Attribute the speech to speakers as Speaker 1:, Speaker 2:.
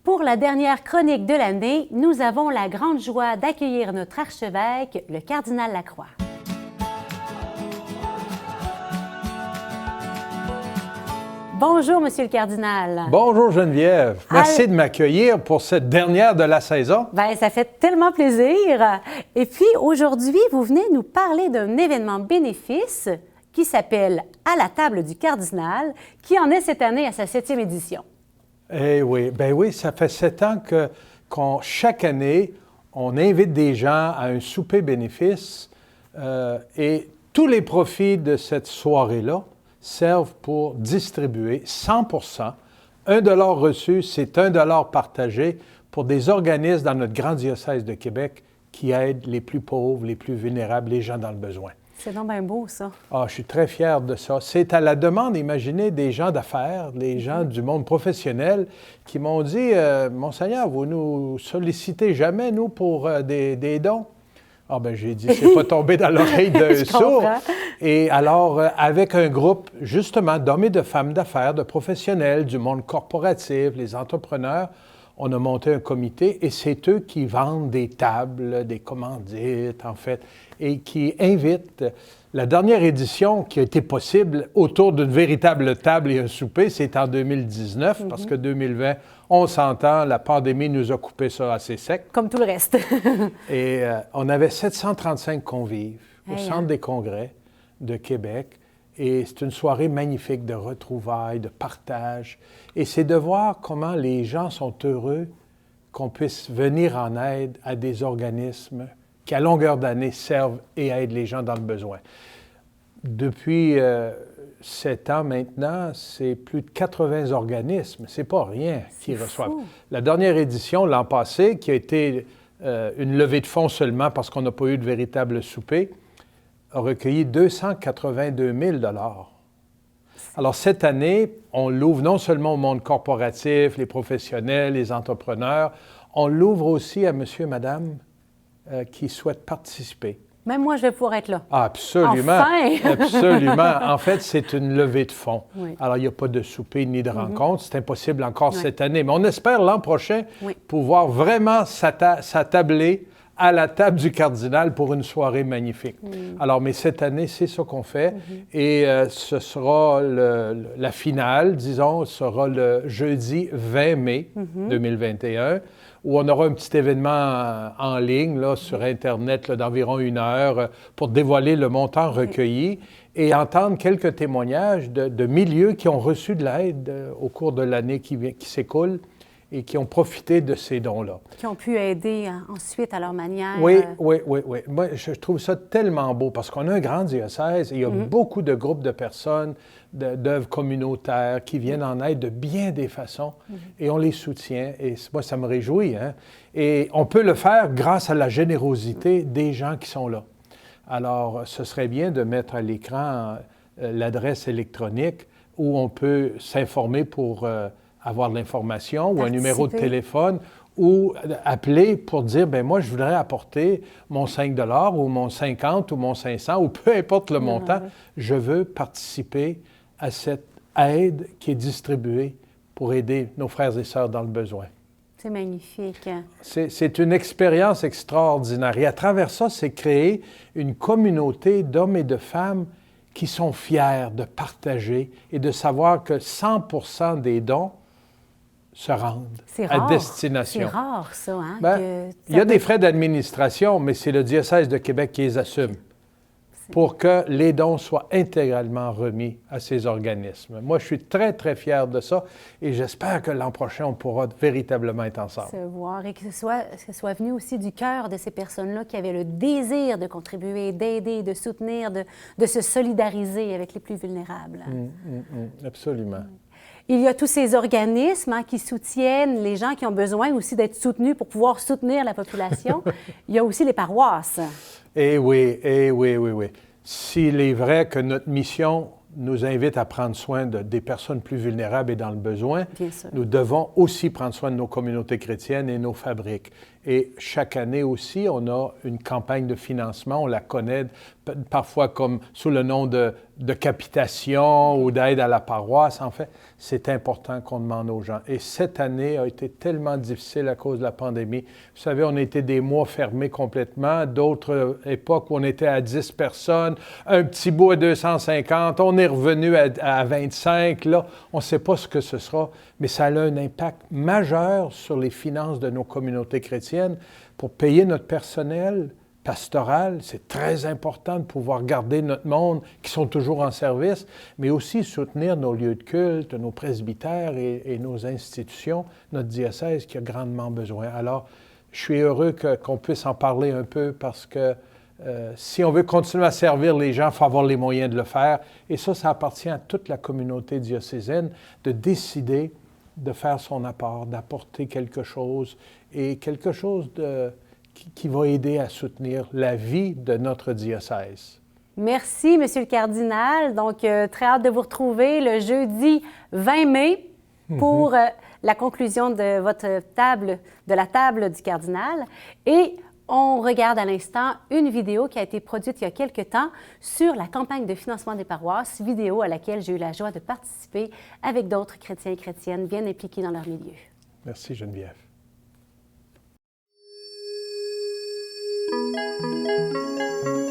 Speaker 1: Pour la dernière chronique de l'année, nous avons la grande joie d'accueillir notre archevêque, le cardinal Lacroix. Bonjour, Monsieur le cardinal.
Speaker 2: Bonjour Geneviève. Merci de m'accueillir pour cette dernière de la saison.
Speaker 1: Bien, ça fait tellement plaisir. Et puis, aujourd'hui, vous venez nous parler d'un événement bénéfice qui s'appelle « À la table du cardinal », qui en est cette année à sa 7e édition.
Speaker 2: Eh oui, bien oui, ça fait 7 ans que chaque année, on invite des gens à un souper bénéfice et tous les profits de cette soirée-là servent pour distribuer 100%. 1 $ reçu, c'est 1 $ partagé pour des organismes dans notre grand diocèse de Québec qui aident les plus pauvres, les plus vulnérables, les gens dans le besoin.
Speaker 1: C'est donc bien beau, ça.
Speaker 2: Ah, je suis très fier de ça. C'est à la demande, imaginez, des gens d'affaires, des gens du monde professionnel qui m'ont dit « Monseigneur, vous nous sollicitez jamais, nous, pour des dons? » Ah ben j'ai dit, c'est pas tombé dans l'oreille d'un sourd. Et alors, avec un groupe, justement, d'hommes et de femmes d'affaires, de professionnels, du monde corporatif, les entrepreneurs, on a monté un comité et c'est eux qui vendent des tables, des commandites, en fait, et qui invitent. La dernière édition qui a été possible autour d'une véritable table et un souper, c'est en 2019, parce que 2020, on s'entend, la pandémie nous a coupé ça assez sec.
Speaker 1: Comme tout le reste.
Speaker 2: Et on avait 735 convives au Centre des congrès de Québec. Et c'est une soirée magnifique de retrouvailles, de partage. Et c'est de voir comment les gens sont heureux qu'on puisse venir en aide à des organismes qui, à longueur d'année, servent et aident les gens dans le besoin. Depuis 7 ans maintenant, c'est plus de 80 organismes. C'est pas rien qui reçoivent.
Speaker 1: Fou.
Speaker 2: La dernière édition, l'an passé, qui a été une levée de fonds seulement parce qu'on n'a pas eu de véritable souper, a recueilli 282 000 $. Alors, cette année, on l'ouvre non seulement au monde corporatif, les professionnels, les entrepreneurs, on l'ouvre aussi à monsieur et madame qui souhaitent participer.
Speaker 1: Même moi, je vais pouvoir être là.
Speaker 2: Ah, absolument.
Speaker 1: Enfin!
Speaker 2: Absolument. En fait, c'est une levée de fonds.
Speaker 1: Oui.
Speaker 2: Alors, il n'y a pas de souper ni de rencontre. C'est impossible encore cette année. Mais on espère l'an prochain pouvoir vraiment s'attabler à la table du cardinal pour une soirée magnifique. Alors, mais cette année, c'est ce qu'on fait. Et ce sera la finale, disons, sera le jeudi 20 mai 2021, où on aura un petit événement en ligne, là, sur Internet, là, d'environ 1 heure, pour dévoiler le montant recueilli et entendre quelques témoignages de milieux qui ont reçu de l'aide au cours de l'année qui s'écoule et qui ont profité de ces dons-là.
Speaker 1: Qui ont pu aider ensuite à leur manière.
Speaker 2: Oui. Moi, je trouve ça tellement beau parce qu'on a un grand diocèse et il y a beaucoup de groupes de personnes, d'œuvres communautaires qui viennent en aide de bien des façons et on les soutient. Et moi, ça me réjouit. Hein? Et on peut le faire grâce à la générosité des gens qui sont là. Alors, ce serait bien de mettre à l'écran l'adresse électronique où on peut s'informer pour avoir de l'information ou un numéro de téléphone ou appeler pour dire, bien moi, je voudrais apporter mon 5 $ ou mon 50 ou mon 500 ou peu importe le montant, je veux participer à cette aide qui est distribuée pour aider nos frères et sœurs dans le besoin.
Speaker 1: C'est magnifique.
Speaker 2: C'est une expérience extraordinaire. Et à travers ça, c'est créer une communauté d'hommes et de femmes qui sont fiers de partager et de savoir que 100% des dons se rendent à destination.
Speaker 1: C'est rare, ça. Hein,
Speaker 2: il y a des frais d'administration, mais c'est le diocèse de Québec qui les assume pour que les dons soient intégralement remis à ces organismes. Moi, je suis très, très fier de ça et j'espère que l'an prochain, on pourra véritablement être ensemble.
Speaker 1: Se voir et que ce soit venu aussi du cœur de ces personnes-là qui avaient le désir de contribuer, d'aider, de soutenir, de se solidariser avec les plus vulnérables.
Speaker 2: Absolument.
Speaker 1: Il y a tous ces organismes qui soutiennent les gens qui ont besoin aussi d'être soutenus pour pouvoir soutenir la population. Il y a aussi les paroisses.
Speaker 2: Eh oui. S'il est vrai que notre mission nous invite à prendre soin des personnes plus vulnérables et dans le besoin, nous devons aussi prendre soin de nos communautés chrétiennes et nos fabriques. Et chaque année aussi, on a une campagne de financement, on la connaît parfois comme sous le nom de de capitation ou d'aide à la paroisse. En fait, c'est important qu'on demande aux gens. Et cette année a été tellement difficile à cause de la pandémie. Vous savez, on a été des mois fermés complètement, d'autres époques où on était à 10 personnes, un petit bout à 250, on est revenu à 25. Là, on ne sait pas ce que ce sera, mais ça a un impact majeur sur les finances de nos communautés chrétiennes pour payer notre personnel pastoral. C'est très important de pouvoir garder notre monde qui sont toujours en service, mais aussi soutenir nos lieux de culte, nos presbytères et nos institutions, notre diocèse qui a grandement besoin. Alors, je suis heureux qu'on puisse en parler un peu parce que si on veut continuer à servir les gens, il faut avoir les moyens de le faire. Et ça appartient à toute la communauté diocésaine de décider de faire son apport, d'apporter quelque chose et quelque chose qui va aider à soutenir la vie de notre diocèse.
Speaker 1: Merci, Monsieur le cardinal. Donc, très hâte de vous retrouver le jeudi 20 mai pour la conclusion de votre table, de la table du cardinal. Et on regarde à l'instant une vidéo qui a été produite il y a quelque temps sur la campagne de financement des paroisses, vidéo à laquelle j'ai eu la joie de participer avec d'autres chrétiens et chrétiennes bien impliqués dans leur milieu.
Speaker 2: Merci Geneviève.
Speaker 3: Thank you.